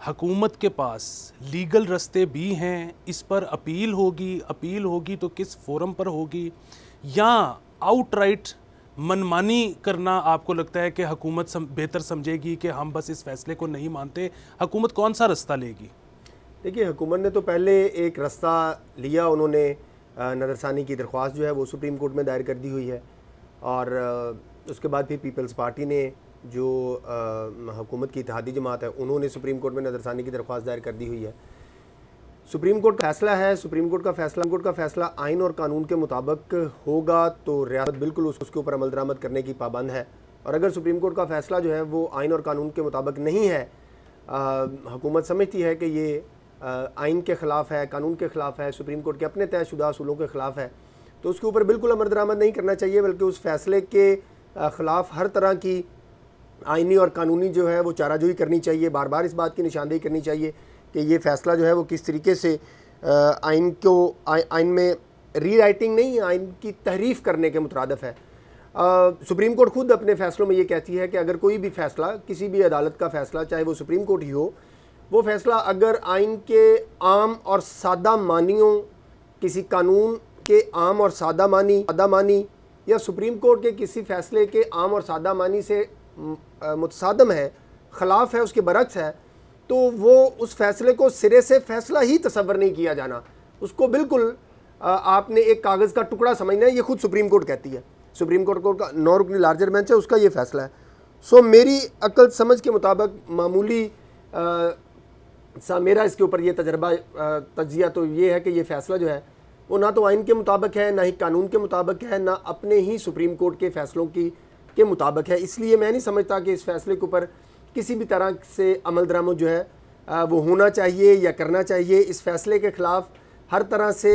हुकूमत के पास लीगल रास्ते भी हैं, इस पर अपील होगी तो किस फोरम पर होगी, या आउटराइट मनमानी करना आपको लगता है कि हुकूमत बेहतर समझेगी कि हम बस इस फैसले को नहीं मानते? हुकूमत कौन सा रास्ता लेगी? देखिए, हुकूमत ने तो पहले एक रास्ता लिया, उन्होंने नज़रसानी की दरख्वास्त जो है वो सुप्रीम कोर्ट में दायर कर दी हुई है, और उसके बाद फिर पीपल्स पार्टी ने जो हुकूमत की इत्तेहादी जमात है उन्होंने सुप्रीम कोर्ट में नज़रसानी की दरख्वास्त दायर कर दी हुई है। सुप्रीम कोर्ट का फैसला है, सुप्रीम कोर्ट का फैसला आइन और कानून के मुताबिक होगा तो रियासत बिल्कुल उसके ऊपर अमल दरामद करने की पाबंद है, और अगर सुप्रीम कोर्ट का फैसला जो है वो आइन और कानून के मुताबिक नहीं है, हुकूमत समझती है कि ये आइन के ख़िलाफ़ है, कानून के ख़िलाफ़ है, सुप्रीम कोर्ट के अपने तयशुदा असूलों के ख़िलाफ़ है, तो उसके ऊपर बिल्कुल अमल दरामद नहीं करना चाहिए, बल्कि उस फैसले के ख़िलाफ़ हर तरह की आइनी और कानूनी जो है वो चाराजोई करनी चाहिए। बार बार इस बात की निशानदेही करनी चाहिए कि ये फ़ैसला जो है वो किस तरीके से आइन में रीराइटिंग नहीं, आइन की तहरीफ करने के मुतरादिफ है। सुप्रीम कोर्ट खुद अपने फ़ैसलों में ये कहती है कि अगर कोई भी फ़ैसला, किसी भी अदालत का फ़ैसला, चाहे वो सुप्रीम कोर्ट ही हो, वो फ़ैसला अगर आइन के आम और सादा मानियों, किसी कानून के आम और सादा मानी या सुप्रीम कोर्ट के किसी फ़ैसले के आम और सादा मानी से मुतसादम है, ख़िलाफ़ है, उसके बरक्स है, तो वो उस फैसले को सिरे से फ़ैसला ही तसव्वुर नहीं किया जाना, उसको बिल्कुल आपने एक कागज़ का टुकड़ा समझना है। ये खुद सुप्रीम कोर्ट कहती है, सुप्रीम कोर्ट का 9 रुकनी लार्जर बेंच है, उसका ये फ़ैसला है। सो मेरी अक्ल समझ के मुताबिक मामूली सा मेरा इसके ऊपर ये तजिया तो ये है कि ये फ़ैसला जो है वो ना तो आइन के मुताबिक है, ना ही कानून के मुताबिक है, ना अपने ही सुप्रीम कोर्ट के फ़ैसलों के मुताबिक है। इसलिए मैं नहीं समझता कि इस फैसले के ऊपर किसी भी तरह से अमल दरामद जो है वो होना चाहिए या करना चाहिए। इस फैसले के ख़िलाफ़ हर तरह से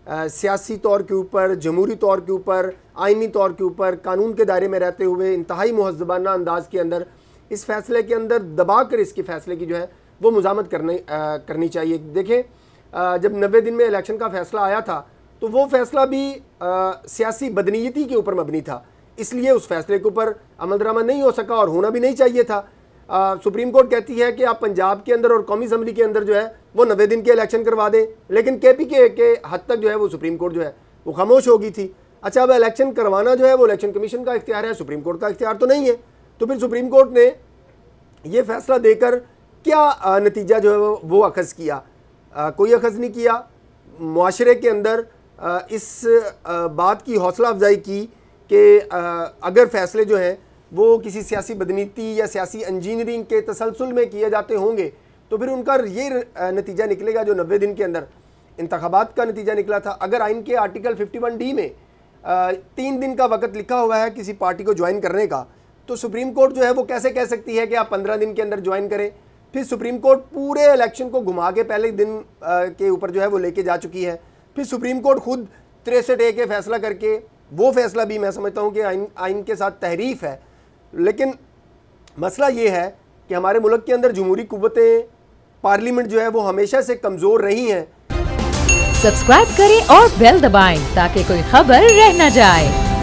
सियासी तौर के ऊपर, जमहूरी तौर के ऊपर, आइनी तौर के ऊपर, कानून के दायरे में रहते हुए इंतहाई मुहज़्ज़बाना अंदाज़ के अंदर इस फैसले के अंदर दबा कर इसके फ़ैसले की जो है वो मुज़ामत करनी चाहिए। देखें, जब 90 दिन में इलेक्शन का फ़ैसला आया था तो वो फ़ैसला भी सियासी बदनीयती के ऊपर मबनी था, इसलिए उस फैसले के ऊपर अमल दरामद नहीं हो सका और होना भी नहीं चाहिए था। सुप्रीम कोर्ट कहती है कि आप पंजाब के अंदर और कौमी असम्बली के अंदर जो है वो 90 दिन के इलेक्शन करवा दें, लेकिन KPK के हद तक जो है वो सुप्रीम कोर्ट जो है वो खामोश हो गई थी। अच्छा, अब इलेक्शन करवाना जो है वो इलेक्शन कमीशन का इख्तियार है, सुप्रीम कोर्ट का इख्तियार तो नहीं है। तो फिर सुप्रीम कोर्ट ने ये फैसला देकर क्या नतीजा जो है वो अखज़ किया? कोई अखज़ नहीं किया। मुआशरे के अंदर इस बात की हौसला अफजाई की कि अगर फ़ैसले जो हैं वो किसी सियासी बदनीति या सियासी इंजीनियरिंग के तसलसल में किए जाते होंगे तो फिर उनका ये नतीजा निकलेगा जो 90 दिन के अंदर इंतखाबात का नतीजा निकला था। अगर आइन के आर्टिकल 51D में 3 दिन का वक़्त लिखा हुआ है किसी पार्टी को ज्वाइन करने का, तो सुप्रीम कोर्ट जो है वो कैसे कह सकती है कि आप 15 दिन के अंदर ज्वाइन करें? फिर सुप्रीम कोर्ट पूरे इलेक्शन को घुमा के पहले दिन के ऊपर जो है वो लेके जा चुकी है। फिर सुप्रीम कोर्ट खुद 63A के फैसला करके, वो फैसला भी मैं समझता हूँ कि आइन के साथ तहरीफ है। लेकिन मसला ये है कि हमारे मुल्क के अंदर जमहूरी कुव्वतें, पार्लियामेंट जो है वो हमेशा से कमज़ोर रही हैं। सब्सक्राइब करें और बेल दबाएं ताकि कोई खबर रह न जाए।